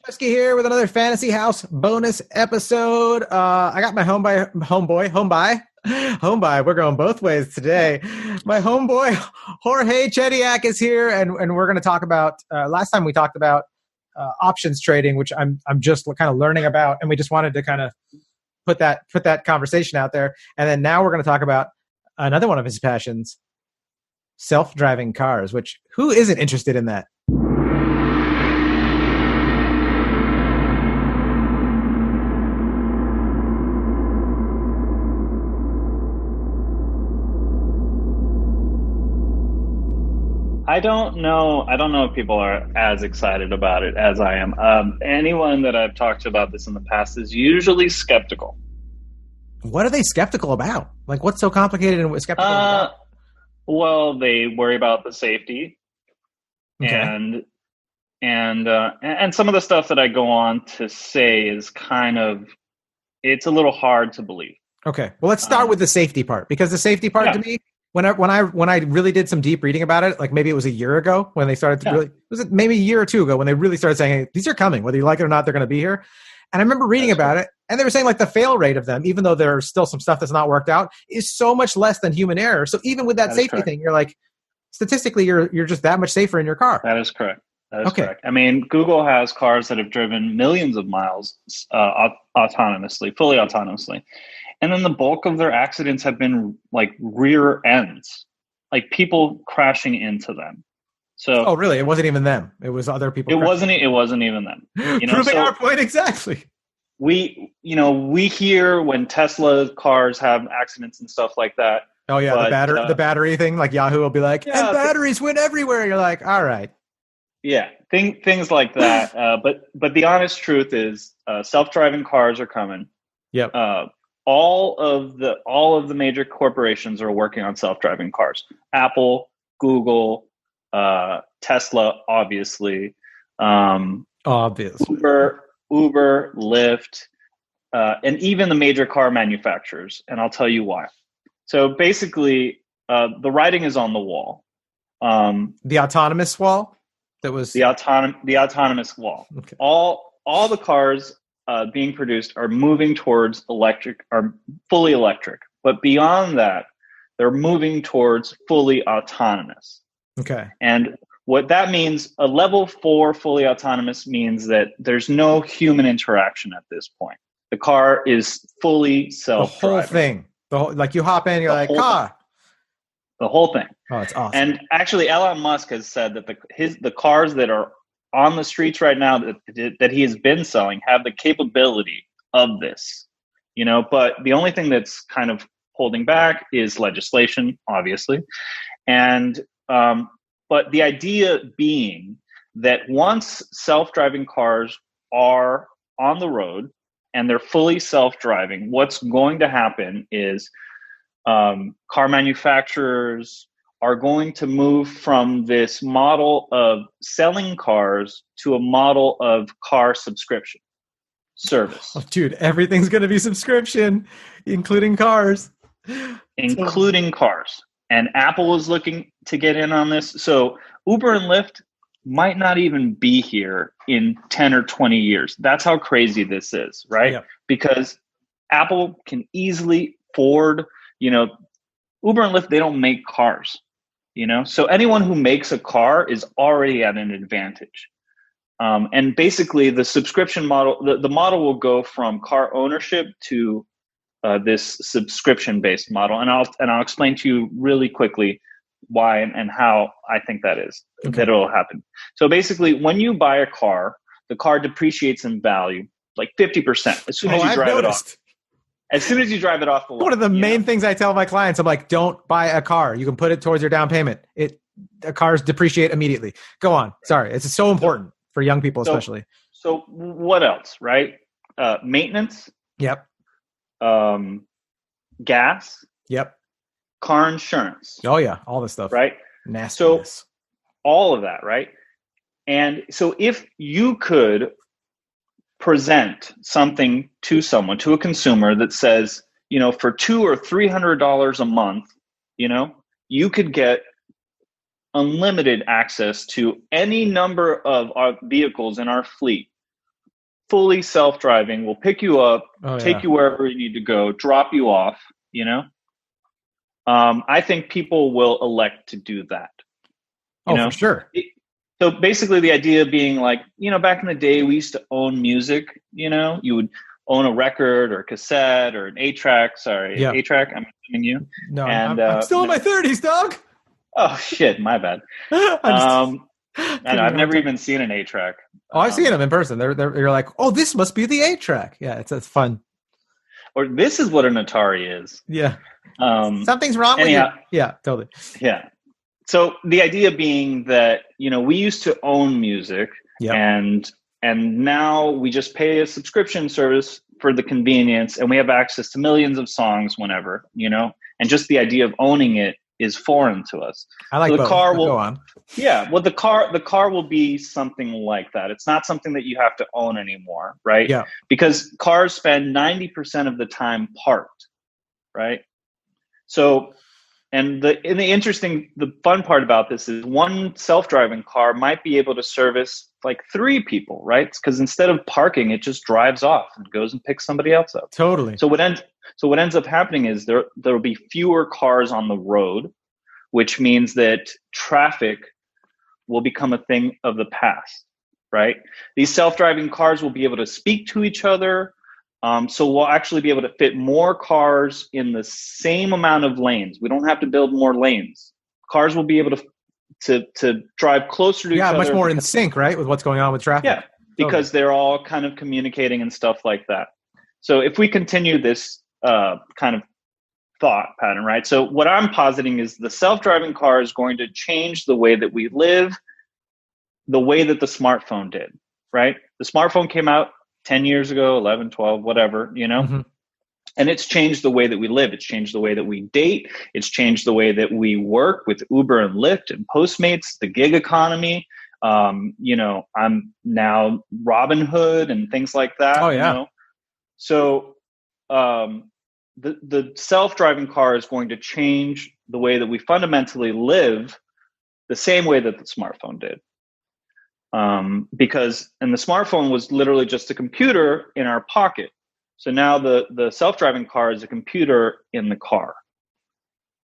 Whiskey here with another Fantasy House bonus episode. I got my homeboy. We're going both ways today. My homeboy Jorge Chediak is here, and we're going to talk about. Last time we talked about options trading, which I'm just kind of learning about, and we just wanted to kind of put that conversation out there. And then now we're going to talk about another one of his passions, self-driving cars. Which who isn't interested in that? I don't know if people are as excited about it as I am. Anyone that I've talked to about this in the past is usually skeptical. What are they skeptical about? Like, what's so complicated and skeptical about? Well, they worry about the safety, Okay. and some of the stuff that I go on to say is it's a little hard to believe. Okay. Well, let's start with the safety part, because the safety part to me, when I really did some deep reading about it, like maybe it was a year ago when they started to was it maybe a year or two ago when they really started saying, hey, these are coming, whether you like it or not, they're going to be here. And I remember reading about it, and they were saying like the fail rate of them, even though there's still some stuff that's not worked out, is so much less than human error. So even with that safety thing, you're like, statistically, you're just that much safer in your car. That is correct. Correct. I mean, Google has cars that have driven millions of miles fully autonomously. And then the bulk of their accidents have been like rear ends, like people crashing into them. So, oh, really? It wasn't even them. It was other people. It wasn't even them. Proving our point exactly. We hear when Tesla cars have accidents and stuff like that. Oh yeah, the battery thing. Like Yahoo will be like, and batteries went everywhere. You're like, all right. Yeah, things like that. But the honest truth is, self-driving cars are coming. Yep. All of the major corporations are working on self-driving cars. Apple, Google, Tesla, obviously. Uber, Lyft, and even the major car manufacturers. And I'll tell you why. So basically, the writing is on the wall. The autonomous wall. That was the autonomous wall. Okay. All the cars being produced are moving towards fully electric. But beyond that, they're moving towards fully autonomous. Okay. And what that means, a level 4 fully autonomous means that there's no human interaction at this point. The car is fully self-driving. The whole thing. Like you hop in, you're like, car. The whole thing. Oh, it's awesome. And actually, Elon Musk has said that the cars that are on the streets right now that he has been selling have the capability of this. But the only thing that's kind of holding back is legislation, obviously. And but the idea being that once self-driving cars are on the road and they're fully self-driving, what's going to happen is car manufacturers are going to move from this model of selling cars to a model of car subscription service. Oh, dude, everything's going to be subscription, including cars. Cars. And Apple is looking to get in on this. So Uber and Lyft might not even be here in 10 or 20 years. That's how crazy this is, right? Yeah. Because Apple can easily afford, Uber and Lyft, they don't make cars, So anyone who makes a car is already at an advantage. And basically the subscription model, the model will go from car ownership to this subscription-based model. And I'll explain to you really quickly why and how I think that it'll happen. So basically, when you buy a car, the car depreciates in value like 50% as soon as you drive it off. As soon as you drive it off the lot. One of the main things I tell my clients, I'm like, don't buy a car. You can put it towards your down payment. Cars depreciate immediately. Go on. Sorry. It's so important for young people, especially. So what else, right? Maintenance. Yep. Gas. Yep. Car insurance. Oh yeah. All this stuff. Right. Nastiness. So all of that, right? And so if you could present something to someone, to a consumer that says, for $200 or $300 a month, you could get unlimited access to any number of our vehicles in our fleet fully self-driving, will pick you up, take you wherever you need to go, drop you off, I think people will elect to do that. For sure. So basically the idea being like, back in the day, we used to own music, you would own a record or a cassette or an 8-track. Sorry, 8-track, I'm assuming you. No, and, I'm still in my 30s, dog. Oh, shit, my bad. And I've never even seen an 8-track. Oh, I've seen them in person. You're like, oh, this must be the 8-track. Yeah, it's fun. Or this is what an Atari is. Yeah. Something's wrong with you. Yeah, totally. Yeah. So the idea being that, we used to own music and now we just pay a subscription service for the convenience and we have access to millions of songs whenever, and just the idea of owning it is foreign to us. I like so the both. car will go on. Yeah, well the car will be something like that. It's not something that you have to own anymore, right? Yeah. Because cars spend 90% of the time parked, right? So the fun part about this is one self-driving car might be able to service like 3 people, right? Because instead of parking, it just drives off and goes and picks somebody else up. Totally. So what ends up happening is there will be fewer cars on the road, which means that traffic will become a thing of the past, right? These self-driving cars will be able to speak to each other. So we'll actually be able to fit more cars in the same amount of lanes. We don't have to build more lanes. Cars will be able to drive closer to each other. Yeah, much more in sync, right, with what's going on with traffic. Yeah, because they're all kind of communicating and stuff like that. So if we continue this kind of thought pattern, right? So what I'm positing is the self-driving car is going to change the way that we live, the way that the smartphone did, right? The smartphone came out 10 years ago, 11, 12, whatever, mm-hmm. And it's changed the way that we live. It's changed the way that we date. It's changed the way that we work with Uber and Lyft and Postmates, the gig economy. I'm now Robinhood and things like that. Oh, yeah. So the self-driving car is going to change the way that we fundamentally live the same way that the smartphone did. And the smartphone was literally just a computer in our pocket. So now the self-driving car is a computer in the car,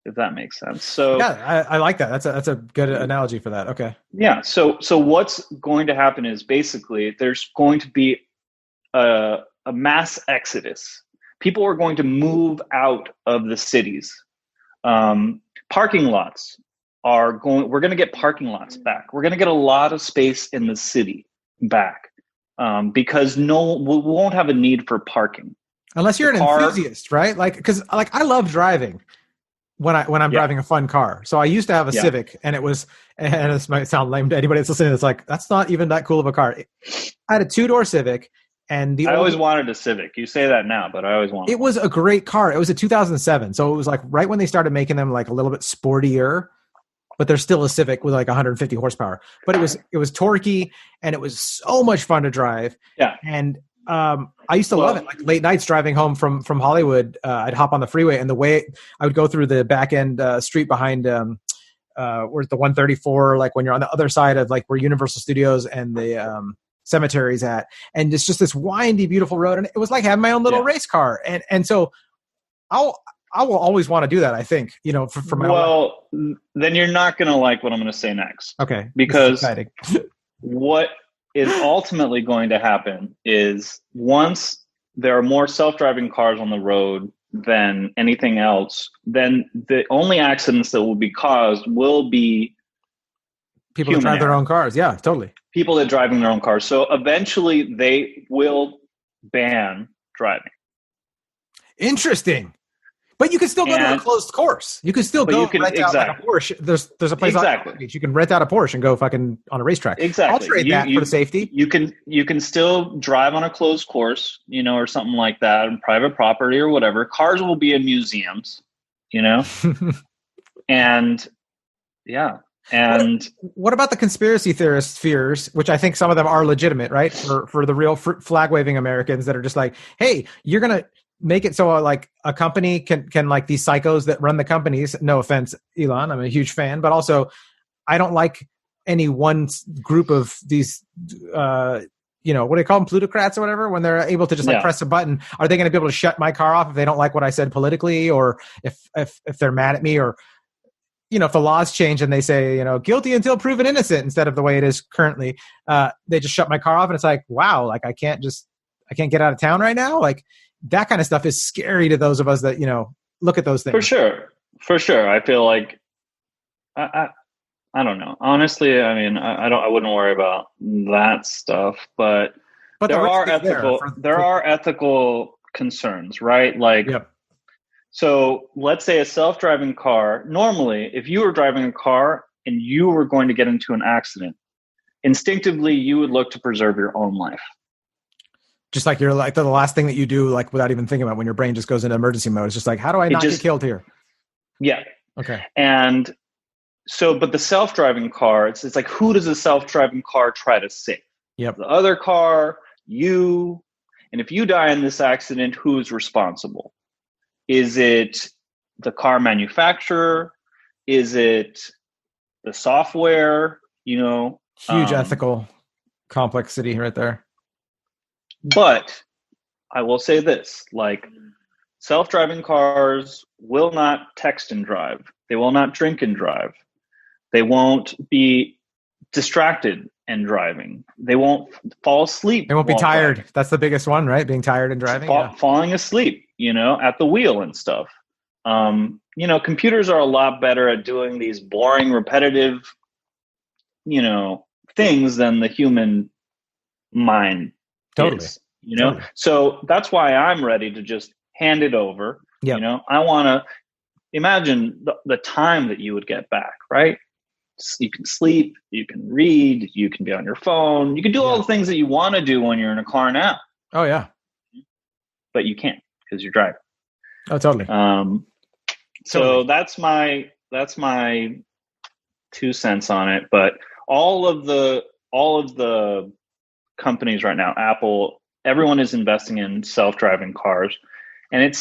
if that makes sense. So yeah, I like that. That's a good analogy for that. Okay. Yeah. So what's going to happen is basically there's going to be a mass exodus. People are going to move out of the cities. Parking lots we're going to get parking lots back. We're going to get a lot of space in the city back because we won't have a need for parking. Unless you're an enthusiast, right? Because I love driving when I'm driving a fun car. So I used to have a Civic and this might sound lame to anybody that's listening. It's like, that's not even that cool of a car. I had a 2-door Civic. And I always wanted a Civic. You say that now, but I always wanted. It was a great car. It was a 2007. So it was like right when they started making them like a little bit sportier, but there's still a Civic with like 150 horsepower. But it was torquey and it was so much fun to drive. Yeah. And I used to love it. Like late nights driving home from Hollywood, I'd hop on the freeway and the way I would go through the back end street behind where's the 134, like when you're on the other side of like where Universal Studios and the cemeteries at, and it's just this windy, beautiful road, and it was like having my own little race car, and so I will always want to do that. I think for my own. Then you're not going to like what I'm going to say next. Okay, because what is ultimately going to happen is once there are more self-driving cars on the road than anything else, then the only accidents that will be caused will be people that drive their own cars. Yeah, totally. People that drive in their own cars. So eventually they will ban driving. Interesting. But you can still go to a closed course. You can still go rent out like a Porsche. There's a place on the beach. You can rent out a Porsche and go fucking on a racetrack. Exactly. I'll trade that for the safety. You can still drive on a closed course, or something like that, on private property or whatever. Cars will be in museums, and yeah. And what about the conspiracy theorist fears, which I think some of them are legitimate, right? For the real flag waving Americans that are just like, hey, you're going to make it so like a company can like these psychos that run the companies. No offense, Elon, I'm a huge fan, but also I don't like any one group of these what do they call them, plutocrats or whatever, when they're able to just like press a button? Are they going to be able to shut my car off if they don't like what I said politically, or if they're mad at me, or if the laws change and they say, guilty until proven innocent instead of the way it is currently, they just shut my car off, and it's like, wow, like I can't get out of town right now. Like that kind of stuff is scary to those of us that, look at those things. For sure. I feel like, I don't know. Honestly, I mean, I wouldn't worry about that stuff, but there are ethical concerns, right? Like, so let's say a self-driving car, normally, if you were driving a car and you were going to get into an accident, instinctively, you would look to preserve your own life. Just like you're like the last thing that you do, like without even thinking about, when your brain just goes into emergency mode. It's just like, how do I not get killed here? Yeah. Okay. And so, but the self-driving car, it's like, who does a self-driving car try to save? Yep. The other car, you. And if you die in this accident, who's responsible? Is it the car manufacturer? Is it the software? Huge ethical complexity right there. But I will say this, like, self-driving cars will not text and drive. They will not drink and drive. They won't be distracted and driving. They won't fall asleep. They won't be tired. Driving. That's the biggest one, right? Being tired and driving. Falling asleep, at the wheel and stuff. Computers are a lot better at doing these boring, repetitive, things than the human mind totally. is. Totally. So that's why I'm ready to just hand it over. Yeah. I want to imagine the time that you would get back, right? You can sleep, you can read, you can be on your phone, you can do all the things that you want to do when you're in a car now. Oh yeah. But you can't because you're driving. Oh, totally. So that's my 2 cents on it. But all of the companies right now, Apple, everyone is investing in self-driving cars. And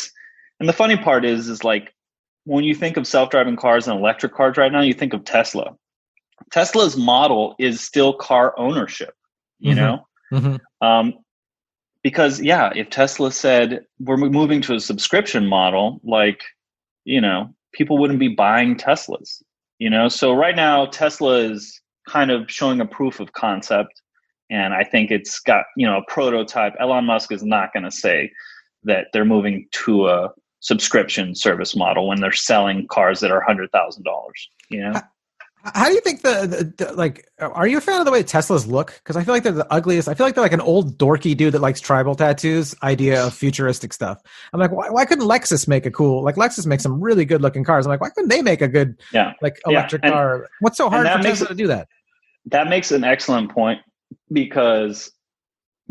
the funny part is like, when you think of self-driving cars and electric cars right now, you think of Tesla. Tesla's model is still car ownership, because if Tesla said we're moving to a subscription model, like, people wouldn't be buying Teslas, So right now Tesla is kind of showing a proof of concept, and I think it's got, a prototype. Elon Musk is not going to say that they're moving to a subscription service model when they're selling cars that are $100,000. How do you think are you a fan of the way Teslas look? Because I feel like they're the ugliest. I feel like they're like an old dorky dude that likes tribal tattoos idea of futuristic stuff. I'm like, why couldn't Lexus make Lexus makes some really good looking cars. I'm like, why couldn't they make a good electric car? What's so hard for Tesla to do that? That makes an excellent point, because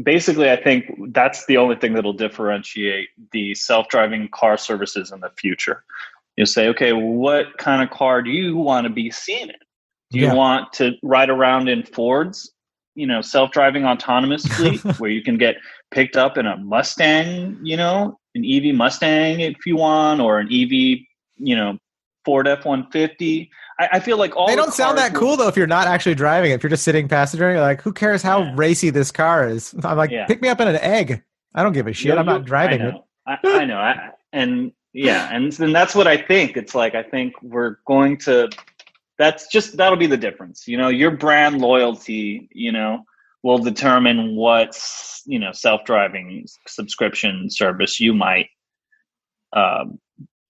basically, I think that's the only thing that'll differentiate the self-driving car services in the future. You'll say, okay, what kind of car do you want to be seen in? Do you want to ride around in Ford's, self-driving autonomous fleet where you can get picked up in a Mustang, an EV Mustang if you want, or an EV, Ford F-150? I feel like they don't sound that cool though if you're not actually driving. If you're just sitting passenger, you're like, who cares how racy this car is? I'm like, pick me up in an egg. I don't give a shit. I'm not driving it. I know. And that's what I think. It's like, I think we're going to, that'll be the difference. Your brand loyalty, will determine what, self-driving subscription service you might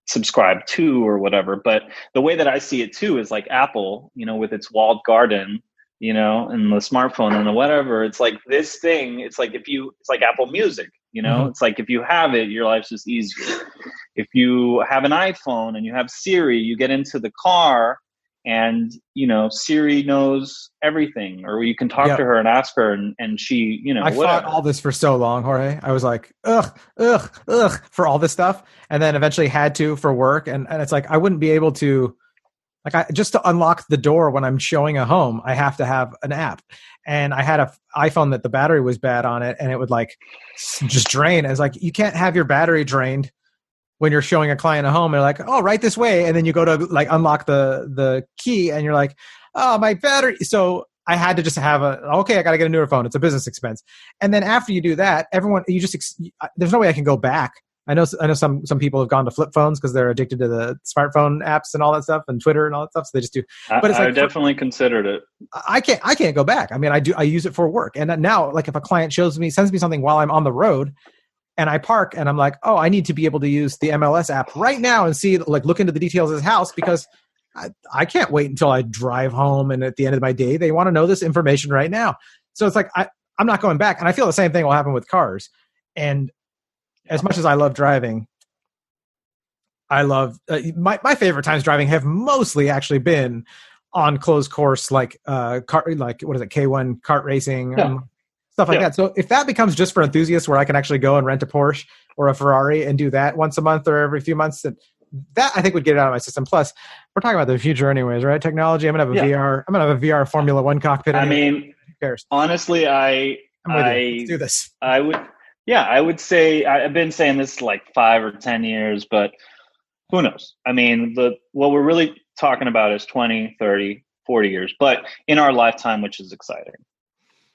subscribe to or whatever. But the way that I see it too is like Apple, with its walled garden, and the smartphone and the whatever. It's like this thing, it's like Apple Music, it's like if you have it, your life's just easier. If you have an iPhone and you have Siri, you get into the car and, Siri knows everything, or you can talk to her and ask her and she, I fought all this for so long, Jorge. I was like, ugh, for all this stuff. And then eventually had to for work. And it's like, I wouldn't be able to, just to unlock the door when I'm showing a home, I have to have an app. And I had an iPhone that the battery was bad on it, and it would just drain. It's like, you can't have your battery drained when you're showing a client a home. They're like, oh, right this way. And then you go to unlock the key and you're like, oh, my battery. So I had to just have I got to get a newer phone. It's a business expense. And then after you do that, there's no way I can go back. I know some people have gone to flip phones because they're addicted to the smartphone apps and all that stuff and Twitter and all that stuff. So they just do. But it's I definitely considered it. I can't go back. I mean, I use it for work. And now, like if a client sends me something while I'm on the road and I park and I'm like, oh, I need to be able to use the MLS app right now and see, like, look into the details of his house because I can't wait until I drive home and at the end of my day, they want to know this information right now. So it's like, I'm not going back. And I feel the same thing will happen with cars. And as much as I love driving, I love my favorite times driving have mostly actually been on closed course, like K1 kart racing, stuff like that. So if that becomes just for enthusiasts, where I can actually go and rent a Porsche or a Ferrari and do that once a month or every few months, that I think would get it out of my system. Plus, we're talking about the future anyways, right? Technology. I'm gonna have a VR. I'm gonna have a VR Formula One cockpit. I mean, who cares? Honestly, let's do this. I would say I've been saying this like 5 or 10 years, but who knows? I mean, what we're really talking about is 20, 30, 40 years, but in our lifetime, which is exciting.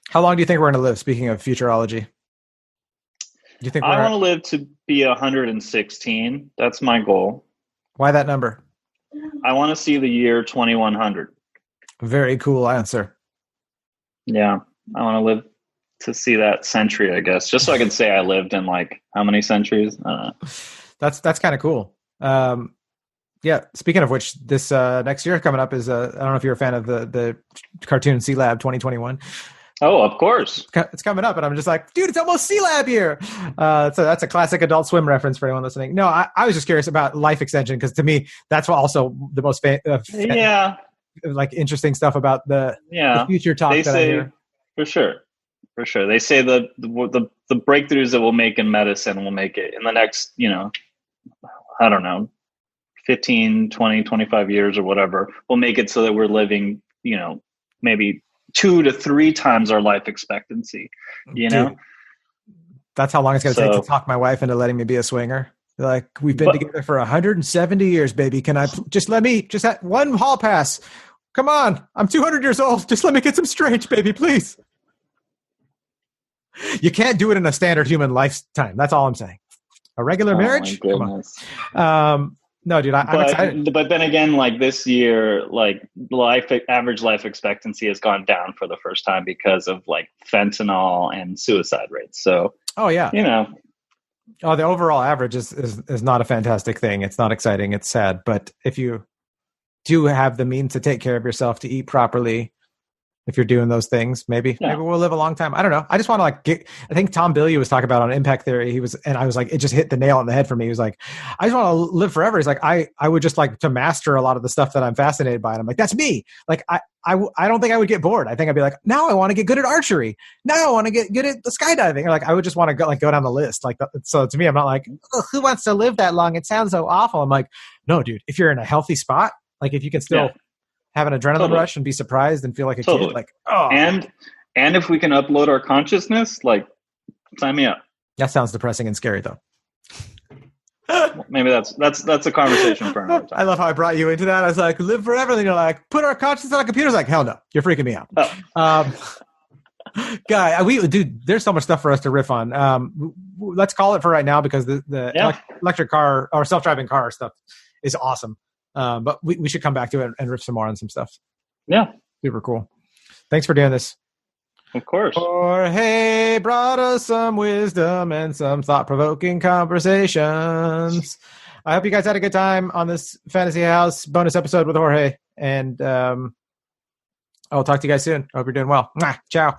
How long do you think we're going to live? Speaking of futurology, do you think I want to live to be 116? That's my goal. Why that number? I want to see the year 2100. Very cool answer. Yeah, I want to live to see that century, I guess, just so I can say I lived in like how many centuries? I don't know. That's kind of cool. Yeah. Speaking of which, this next year coming up is I don't know if you're a fan of the cartoon C-Lab 2021. Oh, of course. It's coming up, and I'm just like, dude, it's almost C-Lab year. So that's a classic Adult Swim reference for anyone listening. No, I was just curious about life extension because to me, that's also the most like interesting stuff about the future talk I hear. For sure. They say the breakthroughs that we'll make in medicine will make it in the next, I don't know, 15, 20, 25 years or whatever. We'll make it so that we're living, maybe 2 to 3 times our life expectancy, Dude, that's how long it's going to take to talk my wife into letting me be a swinger. They're like, we've been together for 170 years, baby. Can I just have one hall pass? Come on. I'm 200 years old. Just let me get some straight, baby, please. You can't do it in a standard human lifetime. That's all I'm saying. A regular marriage? Come on. No, dude, I'm excited. But then again, like this year, like average life expectancy has gone down for the first time because of like fentanyl and suicide rates. So, the overall average is not a fantastic thing. It's not exciting. It's sad. But if you do have the means to take care of yourself, to eat properly, if you're doing those things, maybe we'll live a long time. I don't know. I just want to I think Tom Bilyeu was talking about on Impact Theory. And I was like, it just hit the nail on the head for me. He was like, I just want to live forever. He's like, I would just like to master a lot of the stuff that I'm fascinated by. And I'm like, that's me. Like, I don't think I would get bored. I think I'd be like, now I want to get good at archery. Now I want to get good at the skydiving. Or like, I would just want to go down the list. Like, so to me, I'm not like, who wants to live that long? It sounds so awful. I'm like, no, dude, if you're in a healthy spot, like if you can still have an adrenaline rush and be surprised and feel like a kid, like, oh. And if we can upload our consciousness, like, sign me up. That sounds depressing and scary, though. Maybe that's a conversation for another time. I love how I brought you into that. I was like, live forever. And you're like, put our consciousness on a computer. Like, hell no, you're freaking me out. Dude, there's so much stuff for us to riff on. Let's call it for right now because the electric car or self-driving car stuff is awesome. But we should come back to it and riff some more on some stuff. Yeah. Super cool. Thanks for doing this. Of course. Jorge brought us some wisdom and some thought-provoking conversations. I hope you guys had a good time on this Fantasy House bonus episode with Jorge. And I'll talk to you guys soon. I hope you're doing well. Mwah. Ciao.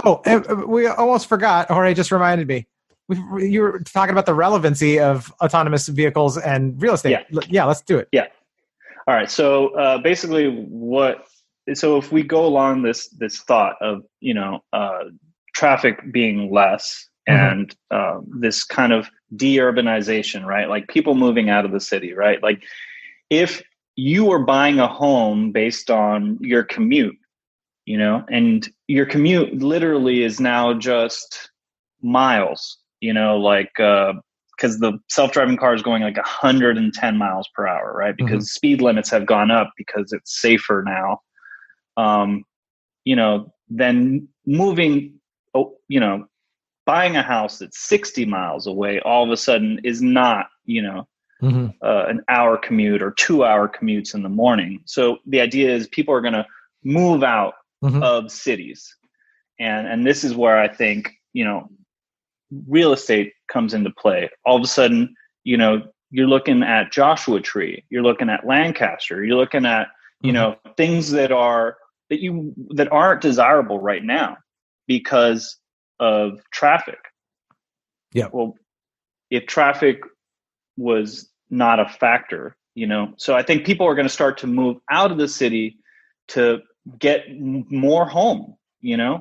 Oh, and we almost forgot. Jorge just reminded me. You were talking about the relevancy of autonomous vehicles and real estate. Yeah, let's do it. Yeah. All right. So basically so if we go along this thought of, traffic being less and this kind of de-urbanization, right? Like people moving out of the city, right? Like if you were buying a home based on your commute, and your commute literally is now just miles, because the self-driving car is going like 110 miles per hour, right? Because speed limits have gone up because it's safer now. then moving, buying a house that's 60 miles away all of a sudden is not, an hour commute or 2-hour commutes in the morning. So the idea is people are going to move out of cities. And this is where I think, real estate comes into play. All of a sudden, you're looking at Joshua Tree, you're looking at Lancaster, you're looking at, things that aren't desirable right now because of traffic. Yeah. Well, if traffic was not a factor, so I think people are going to start to move out of the city to get more home, Yeah.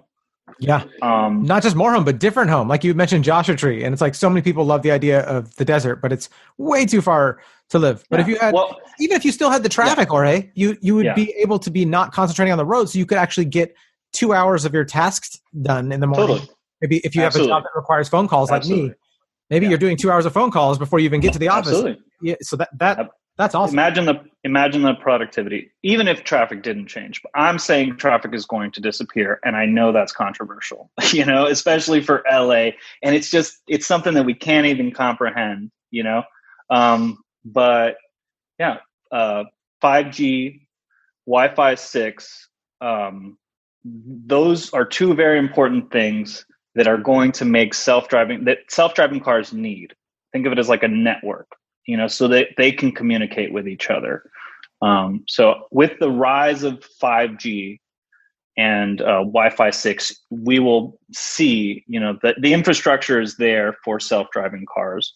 Not just more home, but different home. Like you mentioned Joshua Tree. And it's like so many people love the idea of the desert, but it's way too far to live. But if you had, even if you still had the traffic, Jorge, you would be able to be not concentrating on the road. So you could actually get 2 hours of your tasks done in the morning. Totally. Maybe if you have a job that requires phone calls like me, maybe you're doing 2 hours of phone calls before you even get to the office. Absolutely. Yeah. So that's awesome. Imagine the productivity, even if traffic didn't change. But I'm saying traffic is going to disappear, and I know that's controversial, especially for LA. And it's something that we can't even comprehend, But yeah, 5G, Wi-Fi 6, those are two very important things that are going to make self-driving cars need. Think of it as like a network. So that they can communicate with each other. So with the rise of 5G and Wi-Fi 6, we will see, that the infrastructure is there for self-driving cars.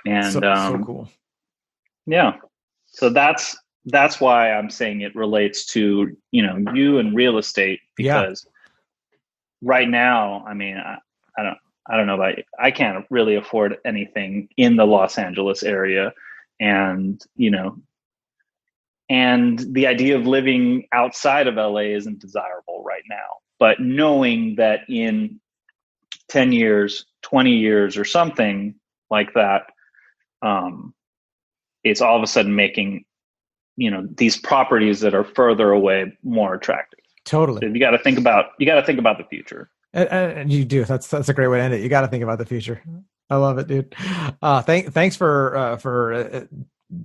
And so cool. Yeah. So that's why I'm saying it relates to, you and real estate, because right now, I mean, I don't know about you. I can't really afford anything in the Los Angeles area. And, and the idea of living outside of LA isn't desirable right now. But knowing that in 10 years, 20 years or something like that, it's all of a sudden making, these properties that are further away more attractive. Totally. So you got to think about the future. And you do. That's a great way to end it. You got to think about the future. I love it, dude. Thanks for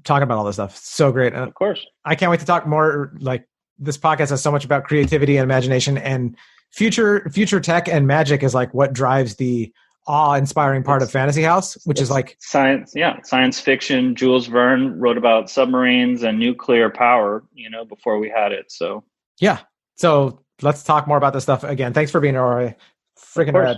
talking about all this stuff. So great. Of course. I can't wait to talk more. Like this podcast has so much about creativity and imagination, and future tech and magic is like what drives the awe-inspiring part of Fantasy House, which is like science. Yeah, science fiction. Jules Verne wrote about submarines and nuclear power, before we had it. So yeah. So let's talk more about this stuff again. Thanks for being here, Freaking rad.